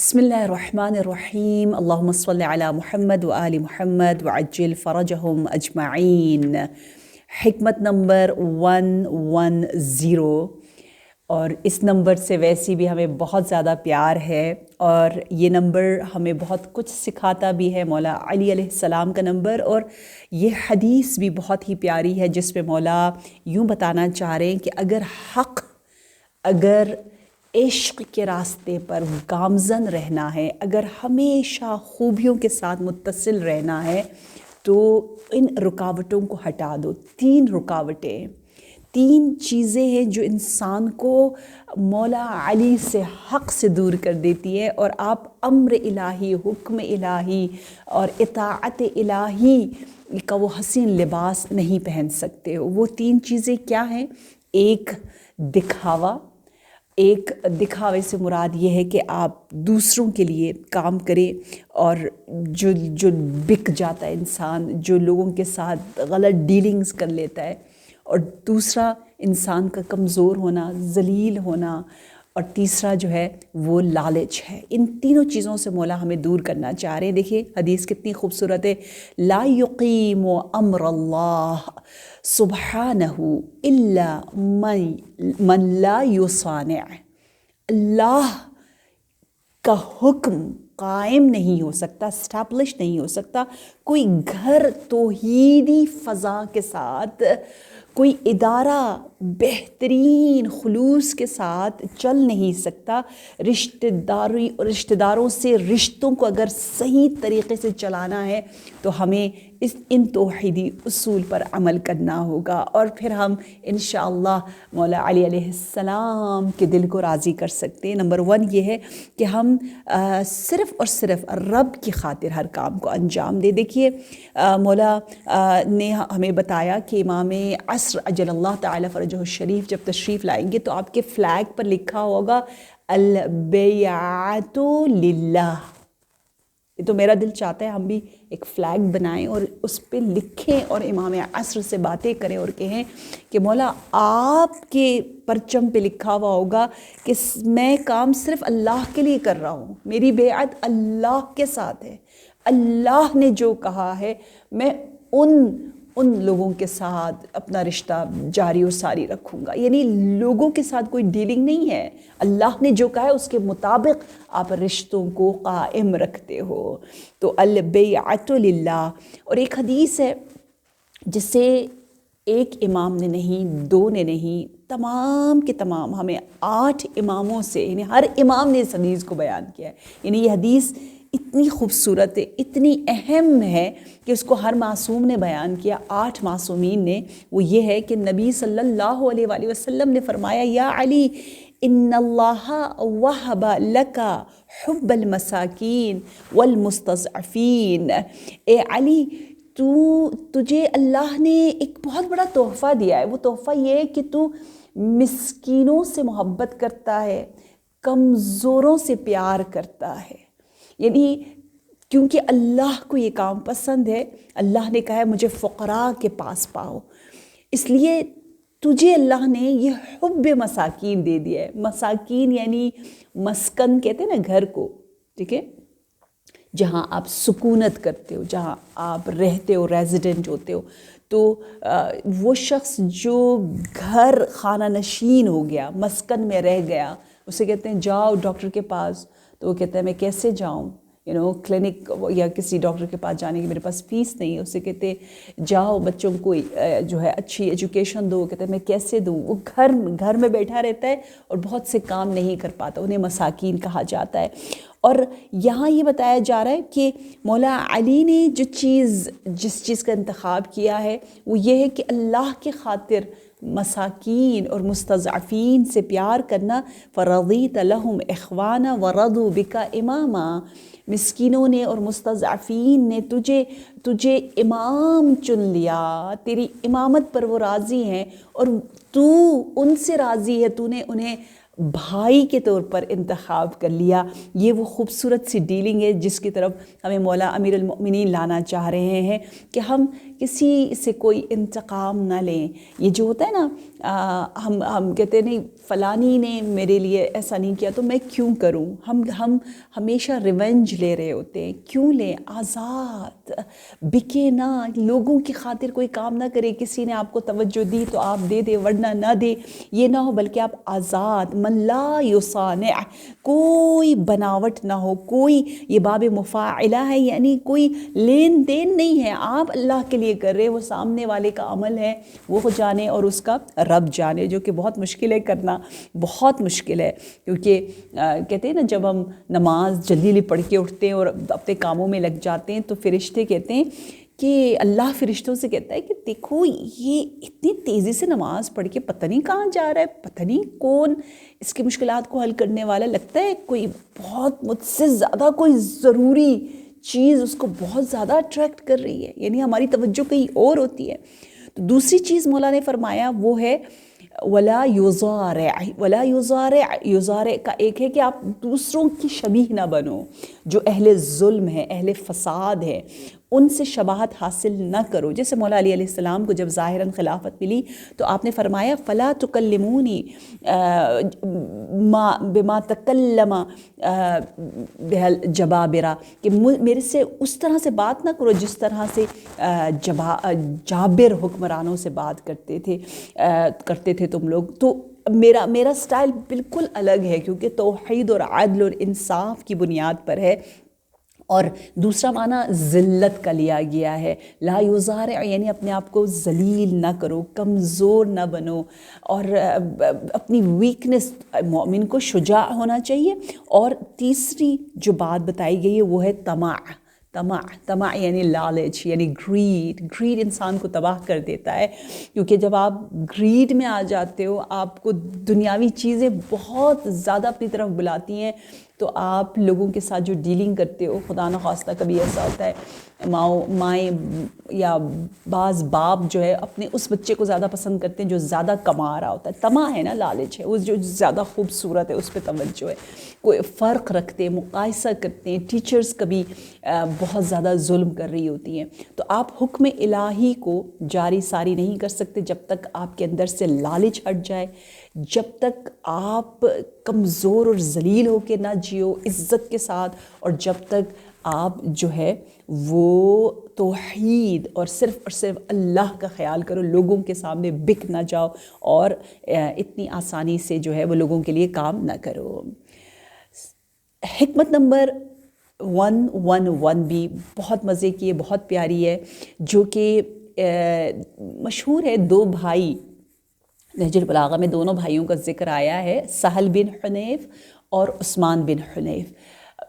بسم اللہ الرحمن الرحیم اللہم صلی علی محمد و آل محمد وعجل فرجہم اجمعین۔ حکمت نمبر 110، اور اس نمبر سے ویسی بھی ہمیں بہت زیادہ پیار ہے، اور یہ نمبر ہمیں بہت کچھ سکھاتا بھی ہے، مولا علی علیہ السلام کا نمبر۔ اور یہ حدیث بھی بہت ہی پیاری ہے جس پہ مولا یوں بتانا چاہ رہے ہیں کہ اگر عشق کے راستے پر گامزن رہنا ہے، اگر ہمیشہ خوبیوں کے ساتھ متصل رہنا ہے تو ان رکاوٹوں کو ہٹا دو۔ 3 رکاوٹیں، 3 چیزیں ہیں جو انسان کو مولا علی سے، حق سے دور کر دیتی ہے، اور آپ امر الہی، حکم الہی اور اطاعت الہی کا وہ حسین لباس نہیں پہن سکتے ہو۔ وہ 3 چیزیں کیا ہیں؟ ایک دکھاوا، ایک دکھاوے سے مراد یہ ہے کہ آپ دوسروں کے لیے کام کریں، اور جو بک جاتا ہے انسان، جو لوگوں کے ساتھ غلط ڈیلنگز کر لیتا ہے، اور دوسرا انسان کا کمزور ہونا، ذلیل ہونا، اور تیسرا جو ہے وہ لالچ ہے۔ ان تینوں چیزوں سے مولا ہمیں دور کرنا چاہ رہے ہیں۔ دیکھیے حدیث کتنی خوبصورت ہے، لا یقیم امر اللہ سبحانہ الا من لا یصانع۔ اللہ کا حکم قائم نہیں ہو سکتا، اسٹیبلش نہیں ہو سکتا، کوئی گھر توحیدی فضا کے ساتھ، کوئی ادارہ بہترین خلوص کے ساتھ چل نہیں سکتا۔ رشتہ داروں سے رشتوں کو اگر صحیح طریقے سے چلانا ہے تو ہمیں ان توحیدی اصول پر عمل کرنا ہوگا، اور پھر ہم انشاءاللہ مولا علی علیہ السلام کے دل کو راضی کر سکتے ہیں۔ نمبر 1 یہ ہے کہ ہم صرف اور صرف رب کی خاطر ہر کام کو انجام دے۔ دیکھیے مولا نے ہمیں بتایا کہ امام عصر اجل اللہ تعالی فرجہ الشریف جب تشریف لائیں گے تو آپ کے فلیگ پر لکھا ہوگا البیعۃ للہ۔ یہ تو میرا دل چاہتا ہے ہم بھی ایک فلیگ بنائیں اور اس پہ لکھیں اور امام عصر سے باتیں کریں اور کہیں کہ مولا آپ کے پرچم پہ لکھا ہوا ہوگا کہ میں کام صرف اللہ کے لیے کر رہا ہوں، میری بیعت اللہ کے ساتھ ہے، اللہ نے جو کہا ہے میں ان لوگوں کے ساتھ اپنا رشتہ جاری و ساری رکھوں گا۔ یعنی لوگوں کے ساتھ کوئی ڈیلنگ نہیں ہے، اللہ نے جو کہا ہے اس کے مطابق آپ رشتوں کو قائم رکھتے ہو۔ تو البیعۃ للہ۔ اور ایک حدیث ہے جسے ایک امام نے نہیں، 2 نے نہیں، تمام کے تمام ہمیں 8 اماموں سے، یعنی ہر امام نے اس حدیث کو بیان کیا ہے۔ یعنی یہ حدیث اتنی خوبصورت ہے، اتنی اہم ہے کہ اس کو ہر معصوم نے بیان کیا، 8 معصومین نے۔ وہ یہ ہے کہ نبی صلی اللہ علیہ وآلہ وسلم نے فرمایا یا علی ان اللہ وہب لک حب المساکین والمستضعفین۔ اے علی تجھے اللہ نے ایک بہت بڑا تحفہ دیا ہے۔ وہ تحفہ یہ ہے کہ تو مسکینوں سے محبت کرتا ہے، کمزوروں سے پیار کرتا ہے۔ یعنی کیونکہ اللہ کو یہ کام پسند ہے، اللہ نے کہا ہے مجھے فقراء کے پاس پاؤ، اس لیے تجھے اللہ نے یہ حب مساکین دے دیا ہے۔ مساکین یعنی مسکن کہتے ہیں نا گھر کو، ٹھیک ہے، جہاں آپ سکونت کرتے ہو، جہاں آپ رہتے ہو، ریزیڈنٹ ہوتے ہو۔ تو وہ شخص جو گھر خانہ نشین ہو گیا، مسکن میں رہ گیا، اسے کہتے ہیں جاؤ ڈاکٹر کے پاس، تو وہ کہتا ہے میں کیسے جاؤں، کلینک یا کسی ڈاکٹر کے پاس جانے کی میرے پاس فیس نہیں ہے۔ اسے کہتے جاؤ بچوں کو جو ہے اچھی ایجوکیشن دو، کہتے ہیں میں کیسے دوں۔ وہ گھر میں بیٹھا رہتا ہے اور بہت سے کام نہیں کر پاتا، انہیں مساکین کہا جاتا ہے۔ اور یہاں یہ بتایا جا رہا ہے کہ مولا علی نے جس چیز کا انتخاب کیا ہے وہ یہ ہے کہ اللہ کی خاطر مساکین اور مستضعفین سے پیار کرنا۔ فرضیت لہم اخوانا ورضوا بک اماما۔ مسکینوں نے اور مستضعفین نے تجھے امام چن لیا، تیری امامت پر وہ راضی ہیں، اور تو ان سے راضی ہے، تو نے انہیں بھائی کے طور پر انتخاب کر لیا۔ یہ وہ خوبصورت سی ڈیلنگ ہے جس کی طرف ہمیں مولا امیر المؤمنین لانا چاہ رہے ہیں کہ ہم کسی سے کوئی انتقام نہ لیں. یہ جو ہوتا ہے نا ہم کہتے ہیں نہیں فلانی نے میرے لیے ایسا نہیں کیا تو میں کیوں کروں. ہم ہمیشہ ریونج لے رہے ہوتے ہیں. کیوں لیں؟ آزاد بکے نہ، لوگوں کی خاطر کوئی کام نہ کرے. کسی نے آپ کو توجہ دی تو آپ دے دے ورنہ نہ دے، یہ نہ ہو، بلکہ آپ آزاد. من لا یصانع، کوئی بناوٹ نہ ہو، کوئی، یہ باب مفاعلہ ہے، یعنی کوئی لین دین نہیں ہے. آپ اللہ کے لیے کر رہے، وہ سامنے والے کا عمل ہے وہ جانے اور اس کا رب جانے، جو کہ بہت مشکل ہے کرنا، بہت مشکل ہے. کیونکہ کہتے ہیں نا جب ہم نماز جلدی پڑھ کے اٹھتے ہیں اور اپنے کاموں میں لگ جاتے ہیں تو فرشتے کہتے ہیں کہ اللہ فرشتوں سے کہتا ہے کہ دیکھو یہ اتنی تیزی سے نماز پڑھ کے پتہ نہیں کہاں جا رہا ہے، پتہ نہیں کون اس کی مشکلات کو حل کرنے والا. لگتا ہے کوئی بہت مجھ سے زیادہ کوئی ضروری چیز اس کو بہت زیادہ اٹریکٹ کر رہی ہے، یعنی ہماری توجہ کہیں اور ہوتی ہے. تو دوسری چیز مولا نے فرمایا وہ ہے ولا یضارع. ولا یضارع، یضارع کا ایک ہے کہ آپ دوسروں کی شبیہ نہ بنو. جو اہل ظلم ہے، اہل فساد ہے، ان سے شباہت حاصل نہ کرو. جیسے مولا علی علیہ السلام کو جب ظاہراً خلافت ملی تو آپ نے فرمایا فلا تکلمونی بما تکلم بہ الجبابرہ، کہ میرے سے اس طرح سے بات نہ کرو جس طرح سے جابر حکمرانوں سے بات کرتے تھے تم لوگ. تو میرا سٹائل بالکل الگ ہے، کیونکہ توحید اور عدل اور انصاف کی بنیاد پر ہے. اور دوسرا معنی ذلت کا لیا گیا ہے. لا یضارع یعنی اپنے آپ کو ذلیل نہ کرو، کمزور نہ بنو، اور اپنی ویکنس. مومن کو شجاع ہونا چاہیے. اور تیسری جو بات بتائی گئی ہے وہ ہے طمع. طمع یعنی لالچ، یعنی گریڈ انسان کو تباہ کر دیتا ہے. کیونکہ جب آپ گریڈ میں آ جاتے ہو، آپ کو دنیاوی چیزیں بہت زیادہ اپنی طرف بلاتی ہیں، تو آپ لوگوں کے ساتھ جو ڈیلنگ کرتے ہو، خدا نخواستہ کبھی ایسا ہوتا ہے مائیں یا بعض باپ جو ہے اپنے اس بچے کو زیادہ پسند کرتے ہیں جو زیادہ کما رہا ہوتا ہے. طمع ہے نا، لالچ ہے، وہ جو زیادہ خوبصورت ہے اس پہ توجہ ہے. کوئی فرق رکھتے ہیں، مقایسہ کرتے ہیں. ٹیچرز کبھی بہت زیادہ ظلم کر رہی ہوتی ہیں. تو آپ حکم الہی کو جاری ساری نہیں کر سکتے جب تک آپ کے اندر سے لالچ ہٹ جائے، جب تک آپ کمزور اور ذلیل ہو کے نہ جیو عزت کے ساتھ، اور جب تک آپ جو ہے وہ توحید اور صرف اللہ کا خیال کرو، لوگوں کے سامنے بک نہ جاؤ اور اتنی آسانی سے جو ہے وہ لوگوں کے لیے کام نہ کرو. حکمت نمبر 111 بھی بہت مزے کی ہے، بہت پیاری ہے، جو کہ مشہور ہے. دو بھائی، نہج البلاغہ میں دونوں بھائیوں کا ذکر آیا ہے، سہل بن حنیف اور عثمان بن حنیف.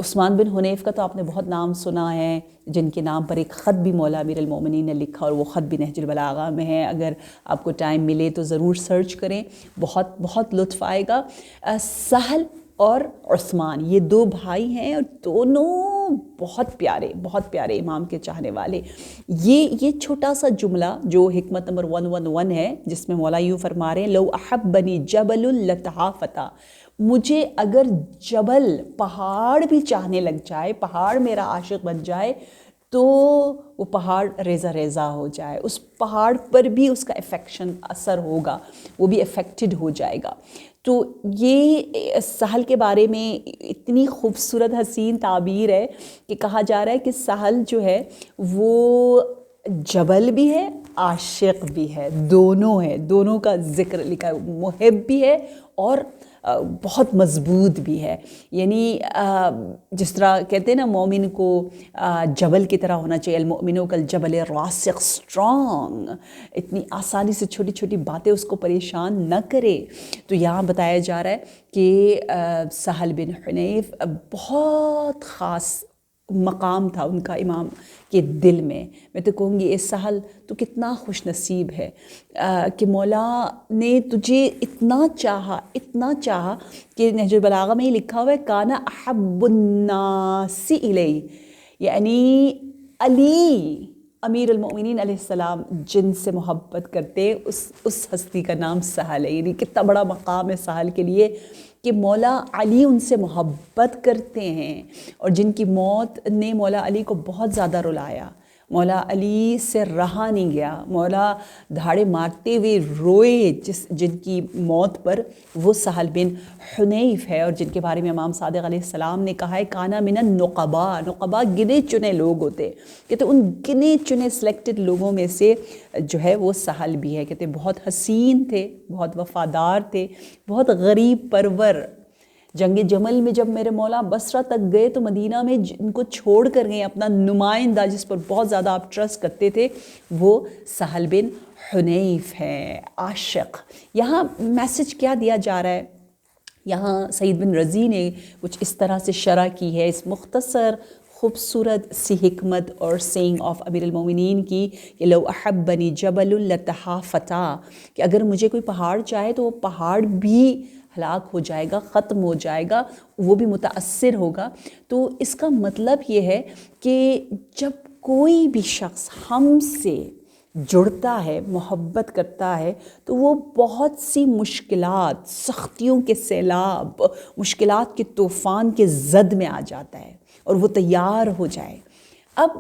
عثمان بن حنیف کا تو آپ نے بہت نام سنا ہے، جن کے نام پر ایک خط بھی مولا امیر المومنین نے لکھا، اور وہ خط بھی نہج البلاغہ میں ہے. اگر آپ کو ٹائم ملے تو ضرور سرچ کریں، بہت بہت لطف آئے گا. سہل اور عثمان یہ دو بھائی ہیں، اور دونوں بہت پیارے امام کے چاہنے والے. یہ چھوٹا سا جملہ جو حکمت نمبر 111 ہے، جس میں مولا یوں فرما رہے ہیں لو احبنی جبل لتحافتا، مجھے اگر جبل پہاڑ بھی چاہنے لگ جائے، پہاڑ میرا عاشق بن جائے، تو وہ پہاڑ ریزہ ریزہ ہو جائے، اس پہاڑ پر بھی اس کا افیکشن اثر ہوگا، وہ بھی افیکٹڈ ہو جائے گا. تو یہ سہل کے بارے میں اتنی خوبصورت حسین تعبیر ہے کہ کہا جا رہا ہے کہ سہل جو ہے وہ جبل بھی ہے، عاشق بھی ہے، دونوں ہے، دونوں کا ذکر لکھا ہے. محب بھی ہے اور بہت مضبوط بھی ہے. یعنی جس طرح کہتے ہیں نا مومن کو جبل کی طرح ہونا چاہیے، المؤمن کالجبل راسخ، اسٹرانگ، اتنی آسانی سے چھوٹی چھوٹی باتیں اس کو پریشان نہ کرے. تو یہاں بتایا جا رہا ہے کہ سہل بن حنیف بہت خاص مقام تھا ان کا امام کے دل میں. میں تو کہوں گی اے سہل تو کتنا خوش نصیب ہے کہ مولا نے تجھے اتنا چاہا کہ نہج البلاغہ میں ہی لکھا ہوا ہے کان احب الناس الیہ، یعنی علی امیر المؤمنین علیہ السلام جن سے محبت کرتے اس ہستی کا نام سہل ہے. یعنی کتنا بڑا مقام ہے سہل کے لیے کہ مولا علی ان سے محبت کرتے ہیں، اور جن کی موت نے مولا علی کو بہت زیادہ رلایا. مولا علی سے رہا نہیں گیا، مولا دھاڑے مارتے ہوئے روئے جن کی موت پر، وہ سہل بن حنیف ہے، اور جن کے بارے میں امام صادق علیہ السلام نے کہا ہے کانا من النقباء، نقباء گنے چنے لوگ ہوتے، کہتے ان گنے چنے سلیکٹڈ لوگوں میں سے جو ہے وہ سہل بھی ہے، کہتے بہت حسین تھے، بہت وفادار تھے، بہت غریب پرور۔ جنگ جمل میں جب میرے مولا بصرہ تک گئے تو مدینہ میں جن کو چھوڑ کر گئے، اپنا نمائندہ جس پر بہت زیادہ آپ ٹرسٹ کرتے تھے، وہ سہل بن حنیف ہے، عاشق۔ یہاں میسج کیا دیا جا رہا ہے؟ یہاں سعید بن رضی نے کچھ اس طرح سے شرح کی ہے اس مختصر خوبصورت سی حکمت اور سینگ آف امیر المومنین کی کہ لو احبنی جبل لتحافتا، کہ اگر مجھے کوئی پہاڑ چاہے تو وہ پہاڑ بھی ہلاک ہو جائے گا، ختم ہو جائے گا، وہ بھی متاثر ہوگا۔ تو اس کا مطلب یہ ہے کہ جب کوئی بھی شخص ہم سے جڑتا ہے، محبت کرتا ہے، تو وہ بہت سی مشکلات، سختیوں کے سیلاب، مشکلات کے طوفان کے زد میں آ جاتا ہے اور وہ تیار ہو جائے۔ اب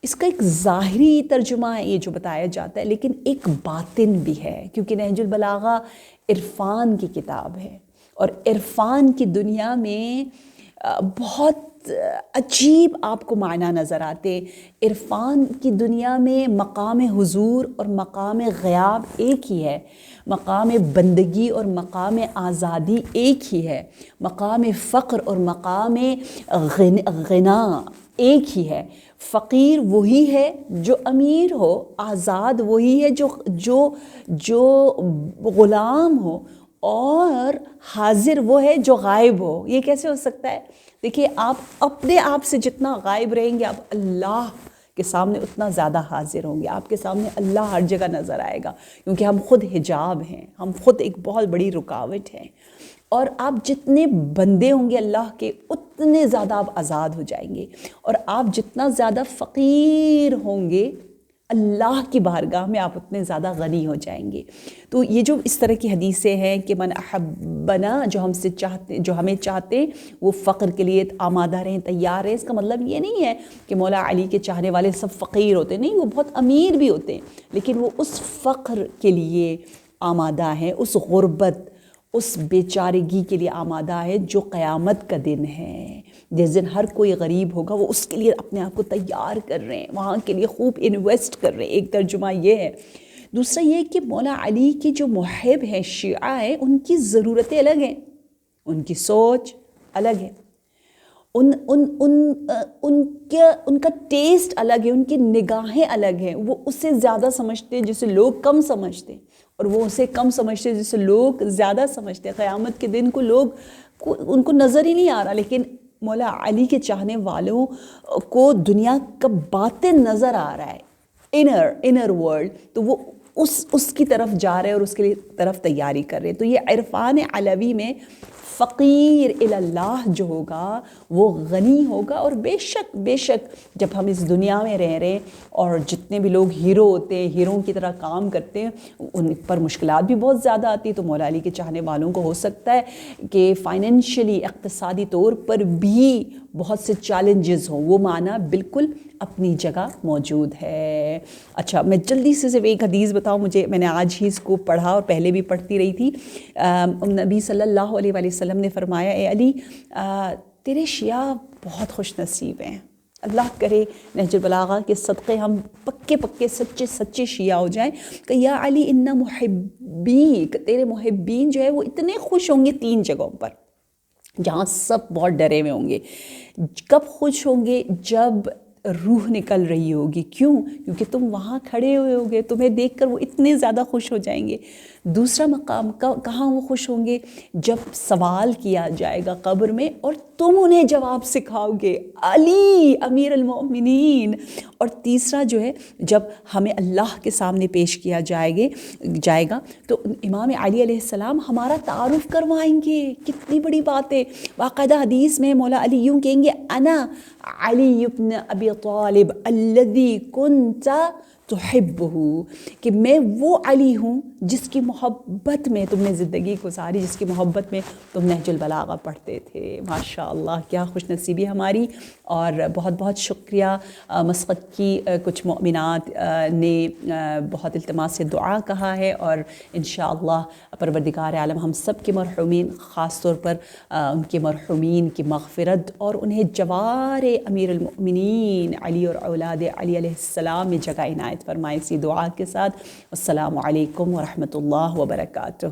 اس کا ایک ظاہری ترجمہ ہے یہ جو بتایا جاتا ہے، لیکن ایک باطن بھی ہے، کیونکہ نہج البلاغہ عرفان کی کتاب ہے، اور عرفان کی دنیا میں بہت عجیب آپ کو معنی نظر آتے۔ عرفان کی دنیا میں مقام حضور اور مقام غیاب ایک ہی ہے، مقام بندگی اور مقام آزادی ایک ہی ہے، مقام فقر اور مقام غنا ایک ہی ہے۔ فقیر وہی ہے جو امیر ہو، آزاد وہی ہے جو غلام ہو، اور حاضر وہ ہے جو غائب ہو۔ یہ کیسے ہو سکتا ہے؟ دیکھیے، آپ اپنے آپ سے جتنا غائب رہیں گے، آپ اللہ کے سامنے اتنا زیادہ حاضر ہوں گے، آپ کے سامنے اللہ ہر جگہ نظر آئے گا، کیونکہ ہم خود حجاب ہیں، ہم خود ایک بہت بڑی رکاوٹ ہیں۔ اور آپ جتنے بندے ہوں گے اللہ کے، اتنے زیادہ آپ آزاد ہو جائیں گے، اور آپ جتنا زیادہ فقیر ہوں گے اللہ کی بارگاہ میں، آپ اتنے زیادہ غنی ہو جائیں گے۔ تو یہ جو اس طرح کی حدیثیں ہیں کہ من احبنا، جو ہم سے چاہتے، جو ہمیں چاہتے، وہ فقر کے لیے آمادہ رہیں، تیار رہیں، اس کا مطلب یہ نہیں ہے کہ مولا علی کے چاہنے والے سب فقیر ہوتے، نہیں، وہ بہت امیر بھی ہوتے ہیں، لیکن وہ اس فقر کے لیے آمادہ ہیں، اس غربت، اس بیچارگی کے لیے آمادہ ہے جو قیامت کا دن ہے، جس دن ہر کوئی غریب ہوگا، وہ اس کے لیے اپنے آپ کو تیار کر رہے ہیں، وہاں کے لیے خوب انویسٹ کر رہے ہیں۔ ایک ترجمہ یہ ہے۔ دوسرا یہ کہ مولا علی کی جو محب ہیں، شیعہ ہیں، ان کی ضرورتیں الگ ہیں، ان کی سوچ الگ ہے، ان کا ٹیسٹ الگ ہے، ان کی نگاہیں الگ ہیں۔ وہ اسے زیادہ سمجھتے ہیں جسے لوگ کم سمجھتے ہیں، اور وہ اسے کم سمجھتے ہیں جسے لوگ زیادہ سمجھتے ہیں۔ قیامت کے دن کو لوگ ان کو نظر ہی نہیں آ رہا، لیکن مولا علی کے چاہنے والوں کو دنیا کا باطن نظر آ رہا ہے، انر ورلڈ، تو وہ اس کی طرف جا رہے ہیں اور اس کے طرف تیاری کر رہے ہیں۔ تو یہ عرفان علوی میں فقیر اللہ جو ہوگا وہ غنی ہوگا، اور بے شک جب ہم اس دنیا میں رہ رہے ہیں اور جتنے بھی لوگ ہیرو ہوتے ہیں، ہیروں کی طرح کام کرتے ہیں، ان پر مشکلات بھی بہت زیادہ آتی، تو مولا علی کے چاہنے والوں کو ہو سکتا ہے کہ فائنینشلی، اقتصادی طور پر بھی بہت سے چیلنجز ہوں، وہ معنی بالکل اپنی جگہ موجود ہے۔ اچھا، میں جلدی سے صرف ایک حدیث بتاؤں، میں نے آج ہی اس کو پڑھا اور پہلے بھی پڑھتی رہی تھی۔ نبی صلی اللہ علیہ وآلہ وسلم نے فرمایا، اے علی، تیرے شیعہ بہت خوش نصیب ہیں، اللہ کرے نہج البلاغہ کے صدقے ہم پکے سچے شیعہ ہو جائیں، کہ یا علی ان محبیک، تیرے محبین جو ہے وہ اتنے خوش ہوں گے 3 جگہوں پر جہاں سب بہت ڈرے ہوئے ہوں گے۔ کب خوش ہوں گے؟ جب روح نکل رہی ہوگی۔ کیوں؟ کیونکہ تم وہاں کھڑے ہوئے ہوگے، تمہیں دیکھ کر وہ اتنے زیادہ خوش ہو جائیں گے۔ دوسرا مقام کہاں وہ خوش ہوں گے؟ جب سوال کیا جائے گا قبر میں اور تم انہیں جواب سکھاؤ گے، علی امیر المؤمنین۔ اور تیسرا جو ہے، جب ہمیں اللہ کے سامنے پیش کیا جائے گا تو امام علی علیہ السلام ہمارا تعارف کروائیں گے۔ کتنی بڑی بات ہے! باقاعدہ حدیث میں مولا علی یوں کہیں گے، انا علی ابن ابی طالب الذی کنت تحبہ، کہ میں وہ علی ہوں جس کی محبت میں تم نے زندگی گزاری، جس کی محبت میں تم نہج البلاغہ پڑھتے تھے۔ ماشاء اللہ کیا خوش نصیبی ہماری۔ اور بہت بہت شکریہ۔ مسقط کی کچھ مؤمنات نے بہت التماس سے دعا کہا ہے، اور انشاءاللہ پروردگار عالم ہم سب کے مرحومین، خاص طور پر ان کے مرحومین کی مغفرت اور انہیں جوار امیر المؤمنین علی اور اولاد علی علیہ السلام میں جگہ عنایت فرمائے، اسی دعا کے ساتھ۔ السلام علیکم ورحمۃ اللہ وبرکاتہ۔